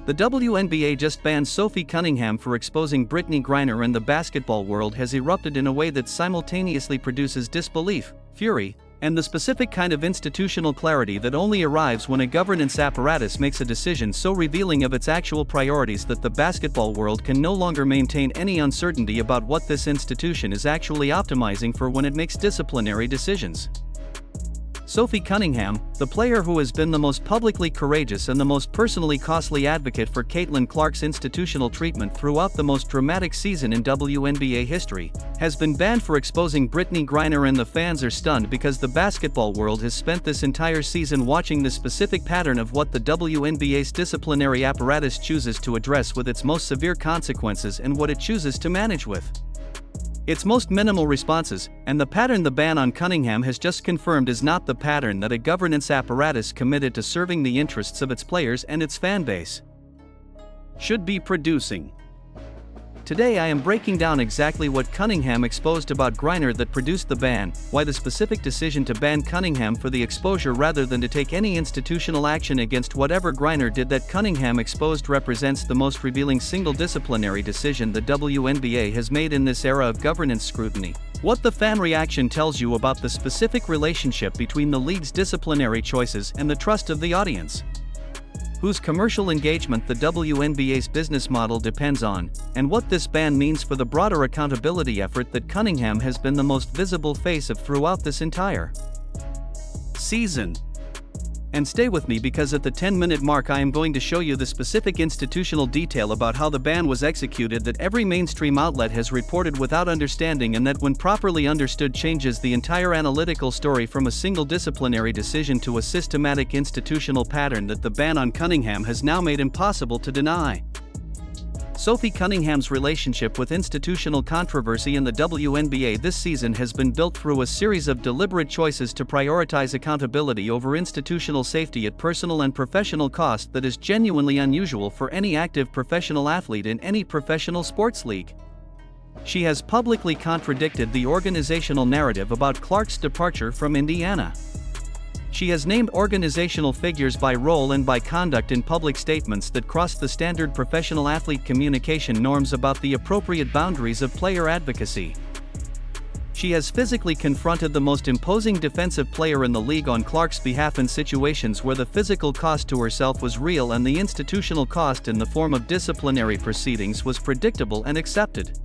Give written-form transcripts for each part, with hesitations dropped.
The WNBA just banned Sophie Cunningham for exposing Brittney Griner, and the basketball world has erupted in a way that simultaneously produces disbelief, fury, and the specific kind of institutional clarity that only arrives when a governance apparatus makes a decision so revealing of its actual priorities that the basketball world can no longer maintain any uncertainty about what this institution is actually optimizing for when it makes disciplinary decisions. Sophie Cunningham, the player who has been the most publicly courageous and the most personally costly advocate for Caitlin Clark's institutional treatment throughout the most dramatic season in WNBA history, has been banned for exposing Brittney Griner, and the fans are stunned because the basketball world has spent this entire season watching the specific pattern of what the WNBA's disciplinary apparatus chooses to address with its most severe consequences and what it chooses to manage with its most minimal responses, and the pattern the ban on Cunningham has just confirmed is not the pattern that a governance apparatus committed to serving the interests of its players and its fan base should be producing. Today I am breaking down exactly what Cunningham exposed about Griner that produced the ban, why the specific decision to ban Cunningham for the exposure rather than to take any institutional action against whatever Griner did that Cunningham exposed represents the most revealing single disciplinary decision the WNBA has made in this era of governance scrutiny, what the fan reaction tells you about the specific relationship between the league's disciplinary choices and the trust of the audience, whose commercial engagement the WNBA's business model depends on, and what this ban means for the broader accountability effort that Cunningham has been the most visible face of throughout this entire season. And stay with me, because at the 10-minute mark I am going to show you the specific institutional detail about how the ban was executed that every mainstream outlet has reported without understanding, and that when properly understood changes the entire analytical story from a single disciplinary decision to a systematic institutional pattern that the ban on Cunningham has now made impossible to deny. Sophie Cunningham's relationship with institutional controversy in the WNBA this season has been built through a series of deliberate choices to prioritize accountability over institutional safety at personal and professional cost that is genuinely unusual for any active professional athlete in any professional sports league. She has publicly contradicted the organizational narrative about Clark's departure from Indiana. She has named organizational figures by role and by conduct in public statements that cross the standard professional athlete communication norms about the appropriate boundaries of player advocacy. She has physically confronted the most imposing defensive player in the league on Clark's behalf in situations where the physical cost to herself was real and the institutional cost in the form of disciplinary proceedings was predictable and accepted.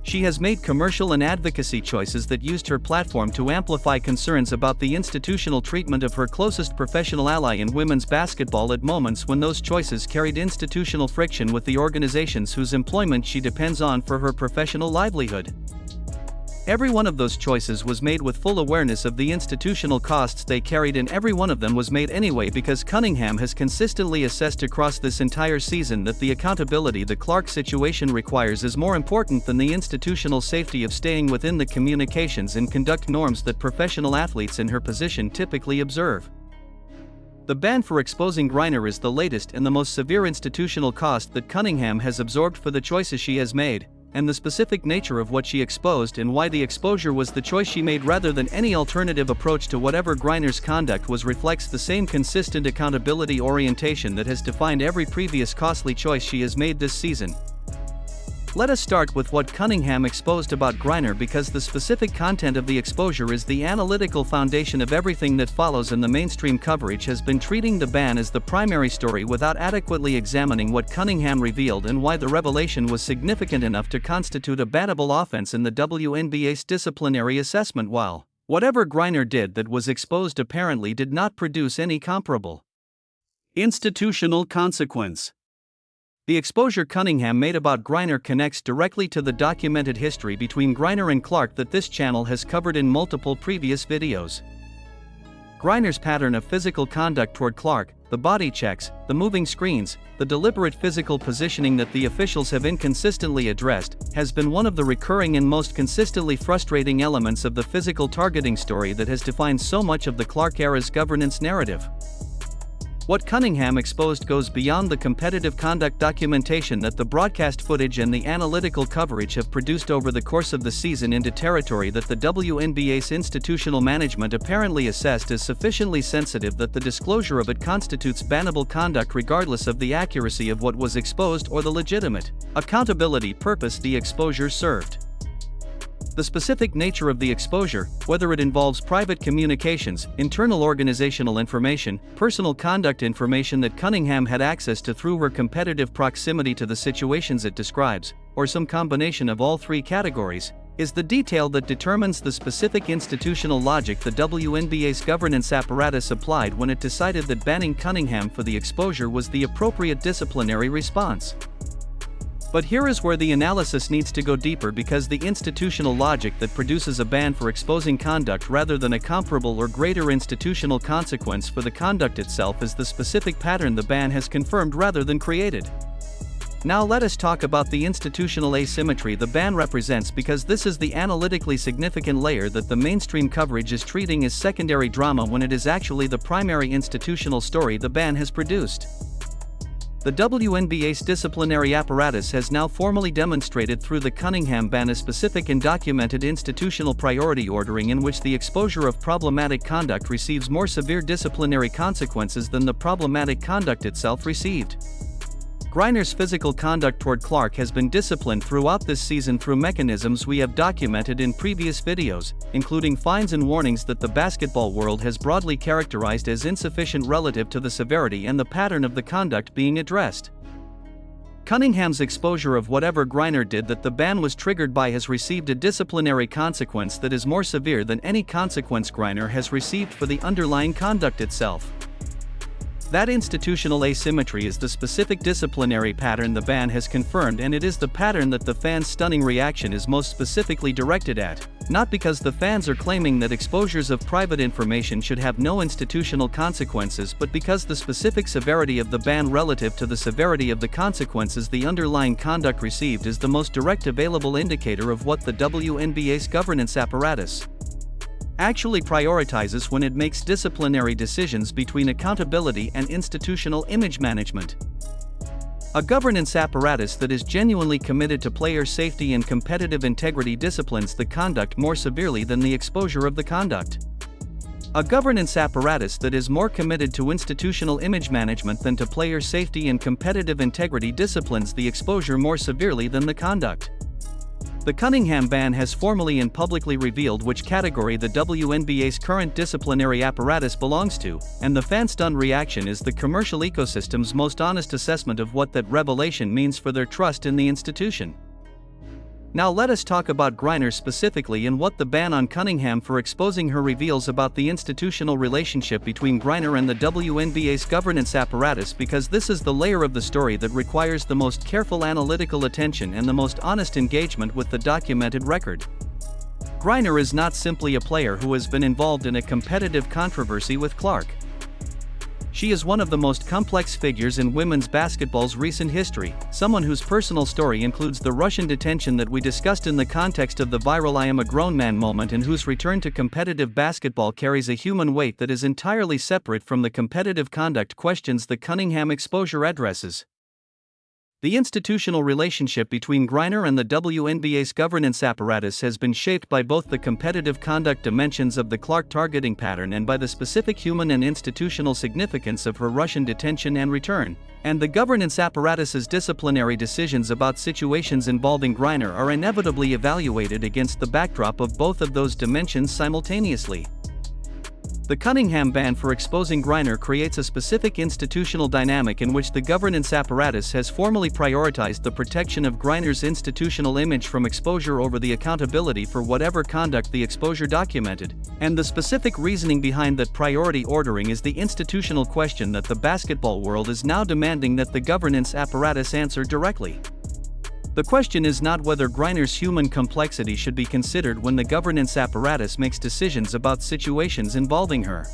She has made commercial and advocacy choices that used her platform to amplify concerns about the institutional treatment of her closest professional ally in women's basketball at moments when those choices carried institutional friction with the organizations whose employment she depends on for her professional livelihood. Every one of those choices was made with full awareness of the institutional costs they carried, and every one of them was made anyway because Cunningham has consistently assessed across this entire season that the accountability the Clark situation requires is more important than the institutional safety of staying within the communications and conduct norms that professional athletes in her position typically observe. The ban for exposing Griner is the latest and the most severe institutional cost that Cunningham has absorbed for the choices she has made, and the specific nature of what she exposed and why the exposure was the choice she made rather than any alternative approach to whatever Griner's conduct was reflects the same consistent accountability orientation that has defined every previous costly choice she has made this season. Let us start with what Cunningham exposed about Griner, because the specific content of the exposure is the analytical foundation of everything that follows, and the mainstream coverage has been treating the ban as the primary story without adequately examining what Cunningham revealed and why the revelation was significant enough to constitute a bannable offense in the WNBA's disciplinary assessment, while whatever Griner did that was exposed apparently did not produce any comparable institutional consequence. The exposure Cunningham made about Griner connects directly to the documented history between Griner and Clark that this channel has covered in multiple previous videos. Griner's pattern of physical conduct toward Clark, the body checks, the moving screens, the deliberate physical positioning that the officials have inconsistently addressed, has been one of the recurring and most consistently frustrating elements of the physical targeting story that has defined so much of the Clark era's governance narrative. What Cunningham exposed goes beyond the competitive conduct documentation that the broadcast footage and the analytical coverage have produced over the course of the season into territory that the WNBA's institutional management apparently assessed as sufficiently sensitive that the disclosure of it constitutes bannable conduct regardless of the accuracy of what was exposed or the legitimate accountability purpose the exposure served. The specific nature of the exposure, whether it involves private communications, internal organizational information, personal conduct information that Cunningham had access to through her competitive proximity to the situations it describes, or some combination of all three categories, is the detail that determines the specific institutional logic the WNBA's governance apparatus applied when it decided that banning Cunningham for the exposure was the appropriate disciplinary response. But here is where the analysis needs to go deeper, because the institutional logic that produces a ban for exposing conduct rather than a comparable or greater institutional consequence for the conduct itself is the specific pattern the ban has confirmed rather than created. Now let us talk about the institutional asymmetry the ban represents, because this is the analytically significant layer that the mainstream coverage is treating as secondary drama when it is actually the primary institutional story the ban has produced. The WNBA's disciplinary apparatus has now formally demonstrated through the Cunningham ban a specific and documented institutional priority ordering in which the exposure of problematic conduct receives more severe disciplinary consequences than the problematic conduct itself received. Griner's physical conduct toward Clark has been disciplined throughout this season through mechanisms we have documented in previous videos, including fines and warnings that the basketball world has broadly characterized as insufficient relative to the severity and the pattern of the conduct being addressed. Cunningham's exposure of whatever Griner did that the ban was triggered by has received a disciplinary consequence that is more severe than any consequence Griner has received for the underlying conduct itself. That institutional asymmetry is the specific disciplinary pattern the ban has confirmed, and it is the pattern that the fans' stunning reaction is most specifically directed at, not because the fans are claiming that exposures of private information should have no institutional consequences, but because the specific severity of the ban relative to the severity of the consequences the underlying conduct received is the most direct available indicator of what the WNBA's governance apparatus actually prioritizes when it makes disciplinary decisions between accountability and institutional image management. A governance apparatus that is genuinely committed to player safety and competitive integrity disciplines the conduct more severely than the exposure of the conduct. A governance apparatus that is more committed to institutional image management than to player safety and competitive integrity disciplines the exposure more severely than the conduct. The Cunningham ban has formally and publicly revealed which category the WNBA's current disciplinary apparatus belongs to, and the fan-stunned reaction is the commercial ecosystem's most honest assessment of what that revelation means for their trust in the institution. Now let us talk about Griner specifically and what the ban on Cunningham for exposing her reveals about the institutional relationship between Griner and the WNBA's governance apparatus, because this is the layer of the story that requires the most careful analytical attention and the most honest engagement with the documented record. Griner is not simply a player who has been involved in a competitive controversy with Clark. She is one of the most complex figures in women's basketball's recent history, someone whose personal story includes the Russian detention that we discussed in the context of the viral "I am a grown man" moment, and whose return to competitive basketball carries a human weight that is entirely separate from the competitive conduct questions the Cunningham exposure addresses. The institutional relationship between Griner and the WNBA's governance apparatus has been shaped by both the competitive conduct dimensions of the Clark targeting pattern and by the specific human and institutional significance of her Russian detention and return, and the governance apparatus's disciplinary decisions about situations involving Griner are inevitably evaluated against the backdrop of both of those dimensions simultaneously. The Cunningham ban for exposing Griner creates a specific institutional dynamic in which the governance apparatus has formally prioritized the protection of Griner's institutional image from exposure over the accountability for whatever conduct the exposure documented, and the specific reasoning behind that priority ordering is the institutional question that the basketball world is now demanding that the governance apparatus answer directly. The question is not whether Griner's human complexity should be considered when the governance apparatus makes decisions about situations involving her.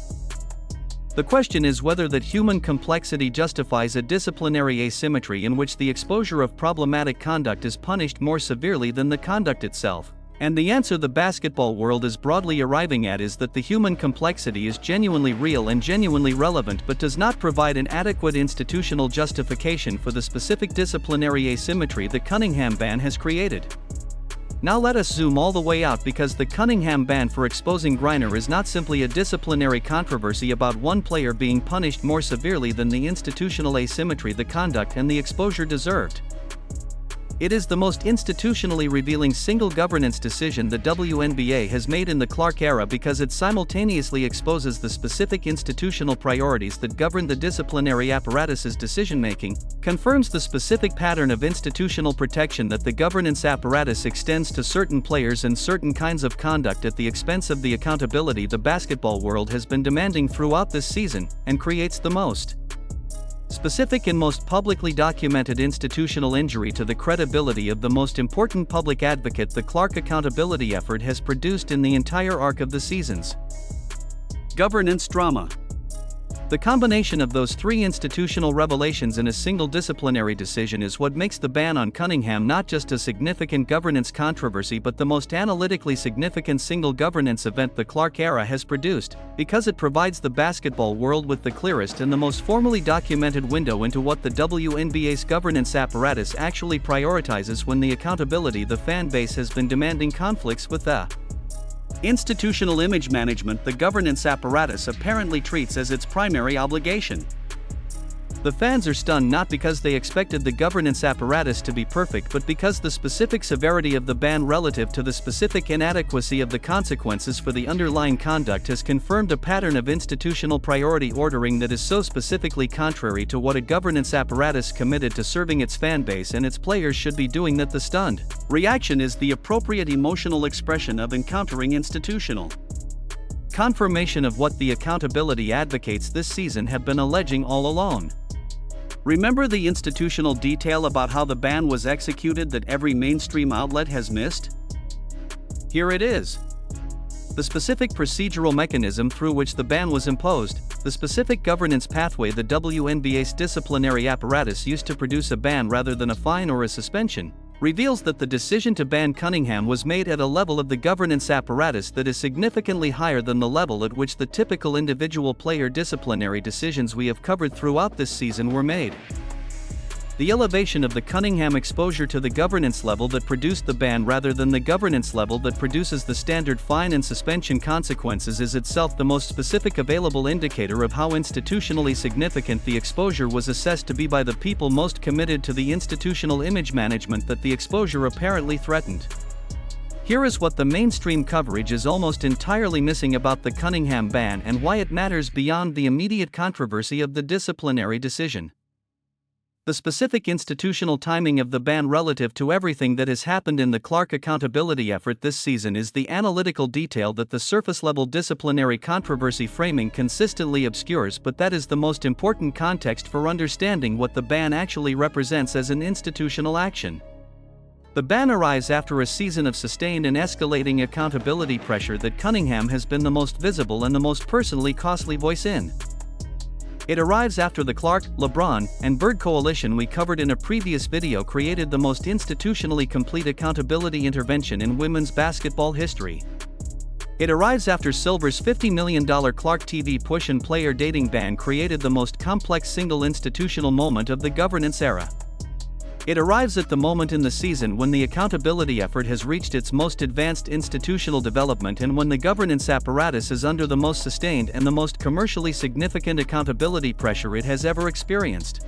The question is whether that human complexity justifies a disciplinary asymmetry in which the exposure of problematic conduct is punished more severely than the conduct itself, And the answer the basketball world is broadly arriving at is that the human complexity is genuinely real and genuinely relevant but does not provide an adequate institutional justification for the specific disciplinary asymmetry the Cunningham ban has created. Now let us zoom all the way out, because the Cunningham ban for exposing Griner is not simply a disciplinary controversy about one player being punished more severely than the institutional asymmetry the conduct and the exposure deserved. It is the most institutionally revealing single governance decision the WNBA has made in the Clark era, because it simultaneously exposes the specific institutional priorities that govern the disciplinary apparatus's decision-making, confirms the specific pattern of institutional protection that the governance apparatus extends to certain players and certain kinds of conduct at the expense of the accountability the basketball world has been demanding throughout this season, and creates the most specific and most publicly documented institutional injury to the credibility of the most important public advocate the Clark accountability effort has produced in the entire arc of the season's governance drama. The combination of those three institutional revelations in a single disciplinary decision is what makes the ban on Cunningham not just a significant governance controversy but the most analytically significant single governance event the Clark era has produced, because it provides the basketball world with the clearest and the most formally documented window into what the WNBA's governance apparatus actually prioritizes when the accountability the fan base has been demanding conflicts with the institutional image management the governance apparatus apparently treats as its primary obligation. The fans are stunned not because they expected the governance apparatus to be perfect, but because the specific severity of the ban relative to the specific inadequacy of the consequences for the underlying conduct has confirmed a pattern of institutional priority ordering that is so specifically contrary to what a governance apparatus committed to serving its fan base and its players should be doing that the stunned reaction is the appropriate emotional expression of encountering institutional confirmation of what the accountability advocates this season have been alleging all along. Remember the institutional detail about how the ban was executed that every mainstream outlet has missed? Here it is. The specific procedural mechanism through which the ban was imposed, the specific governance pathway the WNBA's disciplinary apparatus used to produce a ban rather than a fine or a suspension, reveals that the decision to ban Cunningham was made at a level of the governance apparatus that is significantly higher than the level at which the typical individual player disciplinary decisions we have covered throughout this season were made. The elevation of the Cunningham exposure to the governance level that produced the ban rather than the governance level that produces the standard fine and suspension consequences is itself the most specific available indicator of how institutionally significant the exposure was assessed to be by the people most committed to the institutional image management that the exposure apparently threatened. Here is what the mainstream coverage is almost entirely missing about the Cunningham ban and why it matters beyond the immediate controversy of the disciplinary decision. The specific institutional timing of the ban relative to everything that has happened in the Clark accountability effort this season is the analytical detail that the surface-level disciplinary controversy framing consistently obscures, but that is the most important context for understanding what the ban actually represents as an institutional action. The ban arrives after a season of sustained and escalating accountability pressure that Cunningham has been the most visible and the most personally costly voice in. It arrives after the Clark, LeBron, and Bird coalition we covered in a previous video created the most institutionally complete accountability intervention in women's basketball history. It arrives after Silver's $50 million Clark TV push and player dating ban created the most complex single institutional moment of the governance era. It arrives at the moment in the season when the accountability effort has reached its most advanced institutional development and when the governance apparatus is under the most sustained and the most commercially significant accountability pressure it has ever experienced.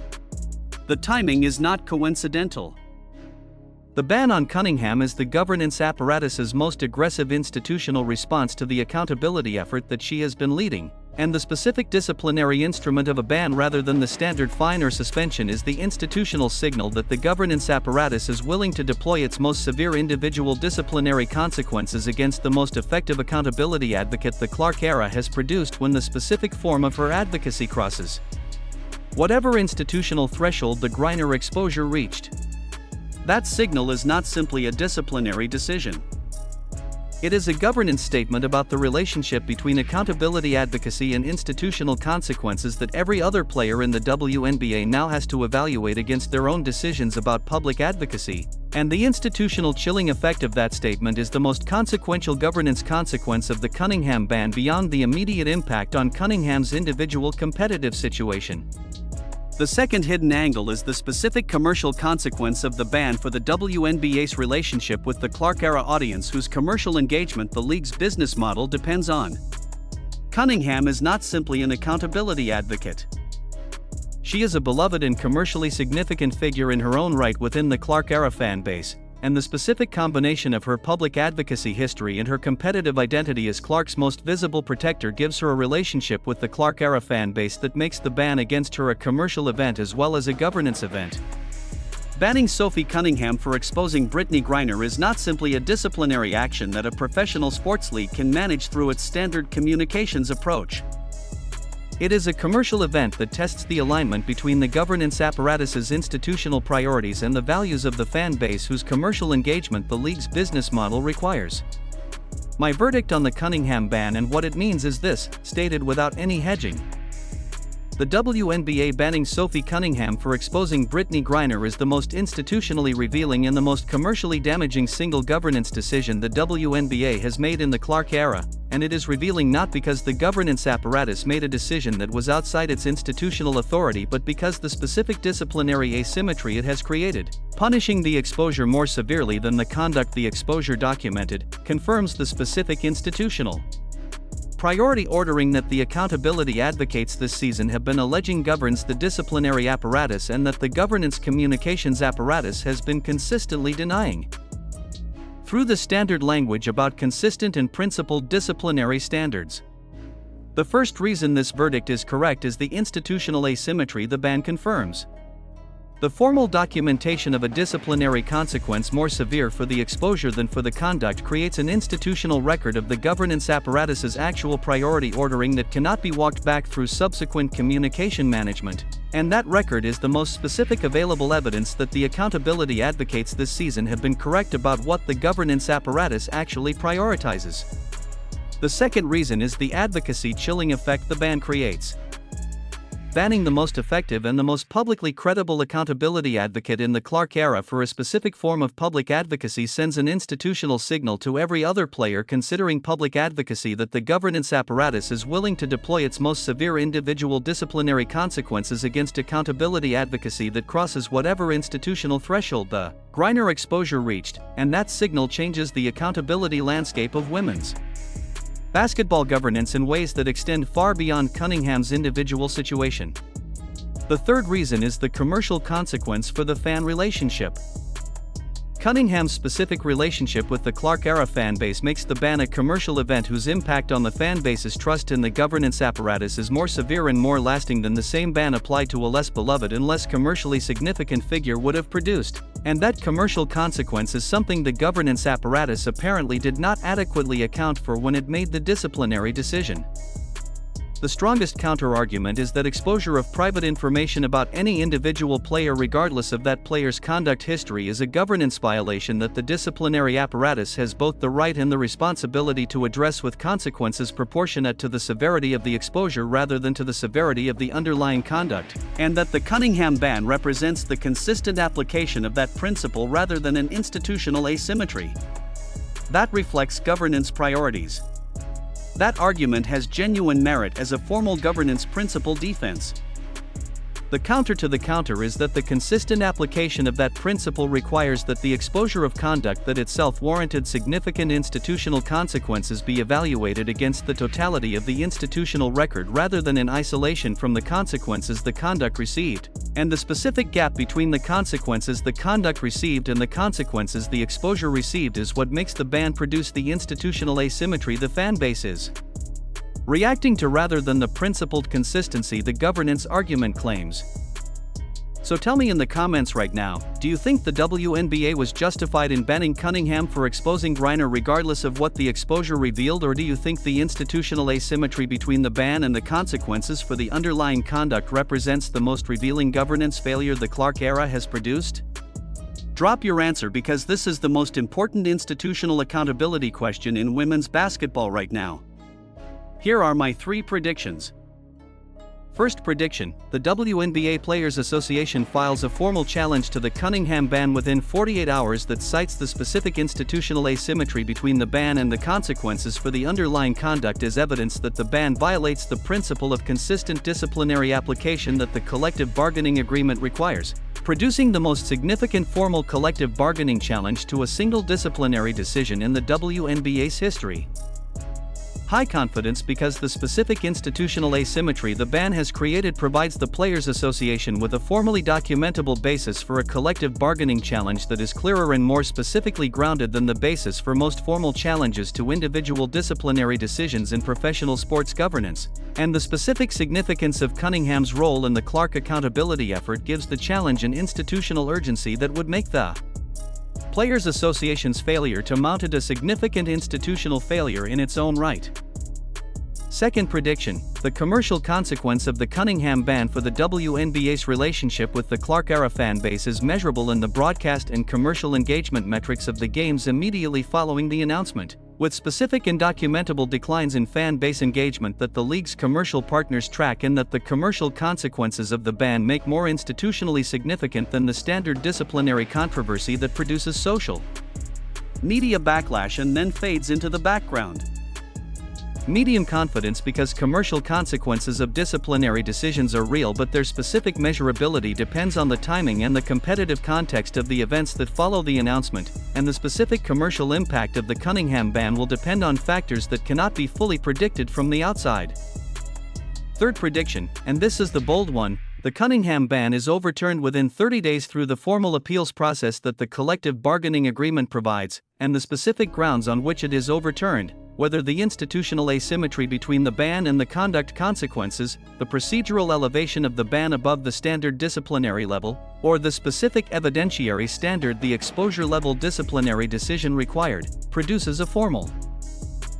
The timing is not coincidental. The ban on Cunningham is the governance apparatus's most aggressive institutional response to the accountability effort that she has been leading, and the specific disciplinary instrument of a ban rather than the standard fine or suspension is the institutional signal that the governance apparatus is willing to deploy its most severe individual disciplinary consequences against the most effective accountability advocate the Clark era has produced when the specific form of her advocacy crosses whatever institutional threshold the Griner exposure reached. That signal is not simply a disciplinary decision. It is a governance statement about the relationship between accountability advocacy and institutional consequences that every other player in the WNBA now has to evaluate against their own decisions about public advocacy, And the institutional chilling effect of that statement is the most consequential governance consequence of the Cunningham ban beyond the immediate impact on Cunningham's individual competitive situation. The second hidden angle is the specific commercial consequence of the ban for the WNBA's relationship with the Clark-era audience whose commercial engagement the league's business model depends on. Cunningham is not simply an accountability advocate. She is a beloved and commercially significant figure in her own right within the Clark-era fan base, and the specific combination of her public advocacy history and her competitive identity as Clark's most visible protector gives her a relationship with the Clark-era fan base that makes the ban against her a commercial event as well as a governance event. Banning Sophie Cunningham for exposing Brittney Griner is not simply a disciplinary action that a professional sports league can manage through its standard communications approach. It is a commercial event that tests the alignment between the governance apparatus's institutional priorities and the values of the fan base whose commercial engagement the league's business model requires. My verdict on the Cunningham ban and what it means is this, stated without any hedging. The WNBA banning Sophie Cunningham for exposing Brittney Griner is the most institutionally revealing and the most commercially damaging single governance decision the WNBA has made in the Clark era, and it is revealing not because the governance apparatus made a decision that was outside its institutional authority but because the specific disciplinary asymmetry it has created, punishing the exposure more severely than the conduct the exposure documented, confirms the specific institutional priority ordering that the accountability advocates this season have been alleging governs the disciplinary apparatus and that the governance communications apparatus has been consistently denying. Through the standard language about consistent and principled disciplinary standards. The first reason this verdict is correct is the institutional asymmetry the ban confirms. The formal documentation of a disciplinary consequence more severe for the exposure than for the conduct creates an institutional record of the governance apparatus's actual priority ordering that cannot be walked back through subsequent communication management, and that record is the most specific available evidence that the accountability advocates this season have been correct about what the governance apparatus actually prioritizes. The second reason is the advocacy chilling effect the ban creates. Banning the most effective and the most publicly credible accountability advocate in the Clark era for a specific form of public advocacy sends an institutional signal to every other player considering public advocacy that the governance apparatus is willing to deploy its most severe individual disciplinary consequences against accountability advocacy that crosses whatever institutional threshold the Griner exposure reached, and that signal changes the accountability landscape of women's basketball governance in ways that extend far beyond Cunningham's individual situation. The third reason is the commercial consequence for the fan relationship. Cunningham's specific relationship with the Clark-era fan base makes the ban a commercial event whose impact on the fan base's trust in the governance apparatus is more severe and more lasting than the same ban applied to a less beloved and less commercially significant figure would have produced. And that commercial consequence is something the governance apparatus apparently did not adequately account for when it made the disciplinary decision. The strongest counter-argument is that exposure of private information about any individual player regardless of that player's conduct history is a governance violation that the disciplinary apparatus has both the right and the responsibility to address with consequences proportionate to the severity of the exposure rather than to the severity of the underlying conduct, and that the Cunningham ban represents the consistent application of that principle rather than an institutional asymmetry. That reflects governance priorities. That argument has genuine merit as a formal governance principle defense. The counter to the counter is that the consistent application of that principle requires that the exposure of conduct that itself warranted significant institutional consequences be evaluated against the totality of the institutional record rather than in isolation from the consequences the conduct received, and the specific gap between the consequences the conduct received and the consequences the exposure received is what makes the ban produce the institutional asymmetry the fan base is reacting to rather than the principled consistency the governance argument claims. So tell me in the comments right now, do you think the WNBA was justified in banning Cunningham for exposing Griner regardless of what the exposure revealed, or do you think the institutional asymmetry between the ban and the consequences for the underlying conduct represents the most revealing governance failure the Clark era has produced? Drop your answer because this is the most important institutional accountability question in women's basketball right now. Here are my 3 predictions. First prediction: the WNBA Players Association files a formal challenge to the Cunningham ban within 48 hours that cites the specific institutional asymmetry between the ban and the consequences for the underlying conduct as evidence that the ban violates the principle of consistent disciplinary application that the collective bargaining agreement requires, producing the most significant formal collective bargaining challenge to a single disciplinary decision in the WNBA's history. High confidence because the specific institutional asymmetry the ban has created provides the Players Association with a formally documentable basis for a collective bargaining challenge that is clearer and more specifically grounded than the basis for most formal challenges to individual disciplinary decisions in professional sports governance, and the specific significance of Cunningham's role in the Clark accountability effort gives the challenge an institutional urgency that would make the Players Association's failure to mount it a significant institutional failure in its own right. Second prediction: the commercial consequence of the Cunningham ban for the WNBA's relationship with the Clark-era fanbase is measurable in the broadcast and commercial engagement metrics of the games immediately following the announcement, with specific and documentable declines in fan base engagement that the league's commercial partners track, and that the commercial consequences of the ban make more institutionally significant than the standard disciplinary controversy that produces social media backlash and then fades into the background. Medium confidence because commercial consequences of disciplinary decisions are real, but their specific measurability depends on the timing and the competitive context of the events that follow the announcement, and the specific commercial impact of the Cunningham ban will depend on factors that cannot be fully predicted from the outside. Third prediction, and this is the bold one: the Cunningham ban is overturned within 30 days through the formal appeals process that the collective bargaining agreement provides, and the specific grounds on which it is overturned, whether the institutional asymmetry between the ban and the conduct consequences, the procedural elevation of the ban above the standard disciplinary level, or the specific evidentiary standard the exposure level disciplinary decision required, produces a formal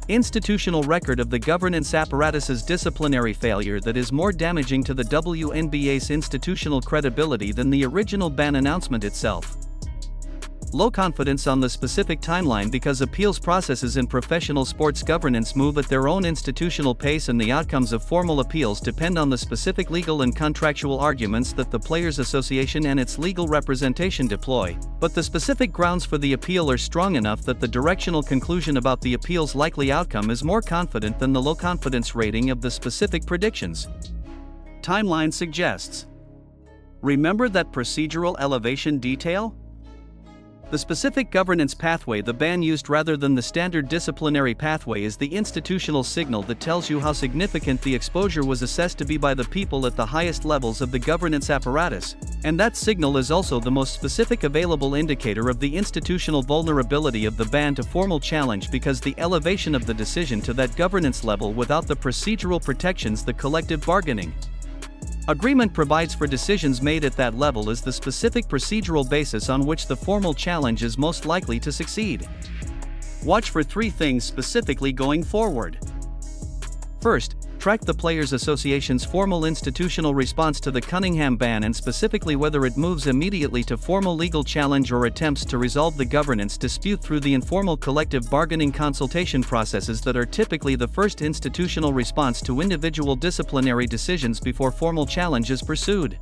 institutional record of the governance apparatus's disciplinary failure that is more damaging to the WNBA's institutional credibility than the original ban announcement itself. Low confidence on the specific timeline because appeals processes in professional sports governance move at their own institutional pace, and the outcomes of formal appeals depend on the specific legal and contractual arguments that the Players Association and its legal representation deploy, but the specific grounds for the appeal are strong enough that the directional conclusion about the appeal's likely outcome is more confident than the low confidence rating of the specific predictions. Timeline suggests. Remember that procedural elevation detail? The specific governance pathway the ban used rather than the standard disciplinary pathway is the institutional signal that tells you how significant the exposure was assessed to be by the people at the highest levels of the governance apparatus, and that signal is also the most specific available indicator of the institutional vulnerability of the ban to formal challenge, because the elevation of the decision to that governance level without the procedural protections the collective bargaining agreement provides for decisions made at that level is the specific procedural basis on which the formal challenge is most likely to succeed. Watch for three things specifically going forward. First, track the Players Association's formal institutional response to the Cunningham ban, and specifically whether it moves immediately to formal legal challenge or attempts to resolve the governance dispute through the informal collective bargaining consultation processes that are typically the first institutional response to individual disciplinary decisions before formal challenge is pursued.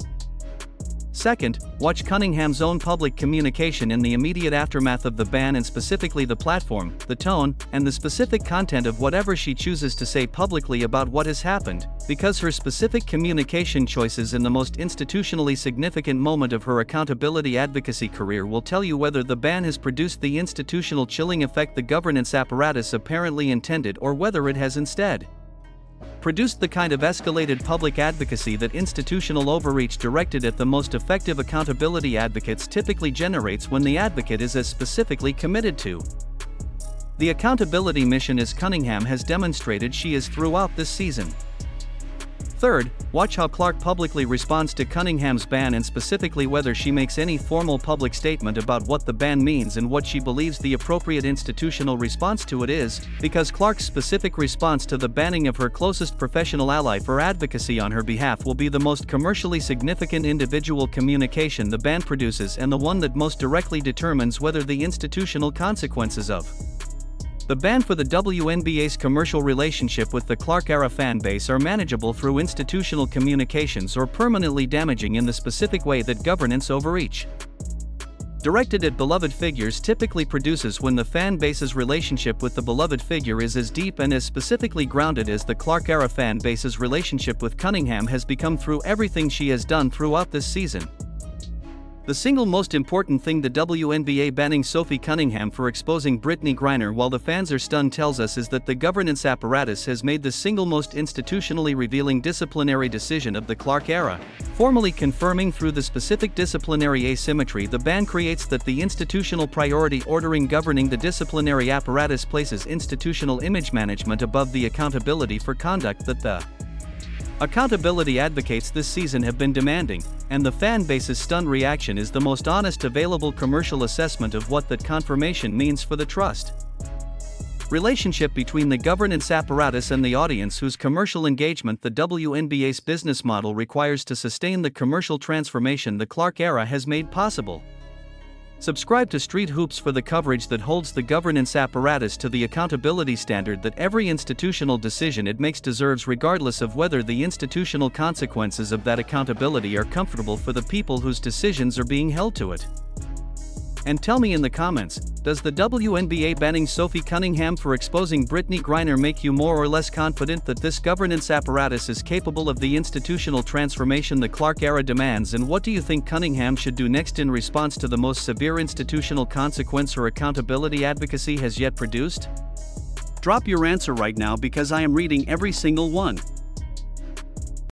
Second, watch Cunningham's own public communication in the immediate aftermath of the ban, and specifically the platform, the tone, and the specific content of whatever she chooses to say publicly about what has happened, because her specific communication choices in the most institutionally significant moment of her accountability advocacy career will tell you whether the ban has produced the institutional chilling effect the governance apparatus apparently intended, or whether it has instead produced the kind of escalated public advocacy that institutional overreach directed at the most effective accountability advocates typically generates when the advocate is as specifically committed to the accountability mission as Cunningham has demonstrated she is throughout this season. Third, watch how Clark publicly responds to Cunningham's ban, and specifically whether she makes any formal public statement about what the ban means and what she believes the appropriate institutional response to it is, because Clark's specific response to the banning of her closest professional ally for advocacy on her behalf will be the most commercially significant individual communication the ban produces, and the one that most directly determines whether the institutional consequences of The ban for the WNBA's commercial relationship with the Clark-era fanbase are manageable through institutional communications or permanently damaging in the specific way that governance overreach. Directed at beloved figures typically produces when the fan base's relationship with the beloved figure is as deep and as specifically grounded as the Clark-era fan base's relationship with Cunningham has become through everything she has done throughout this season. The single most important thing the WNBA banning Sophie Cunningham for exposing Brittney Griner while the fans are stunned tells us is that the governance apparatus has made the single most institutionally revealing disciplinary decision of the Clark era. Formally confirming through the specific disciplinary asymmetry the ban creates that the institutional priority ordering governing the disciplinary apparatus places institutional image management above the accountability for conduct that the accountability advocates this season have been demanding, and the fan base's stunned reaction is the most honest available commercial assessment of what that confirmation means for the trust relationship between the governance apparatus and the audience whose commercial engagement the WNBA's business model requires to sustain the commercial transformation the Clark era has made possible. Subscribe to Street Hoops for the coverage that holds the governance apparatus to the accountability standard that every institutional decision it makes deserves, regardless of whether the institutional consequences of that accountability are comfortable for the people whose decisions are being held to it. And tell me in the comments, does the WNBA banning Sophie Cunningham for exposing Brittney Griner make you more or less confident that this governance apparatus is capable of the institutional transformation the Clark era demands, and what do you think Cunningham should do next in response to the most severe institutional consequence her accountability advocacy has yet produced? Drop your answer right now because I am reading every single one.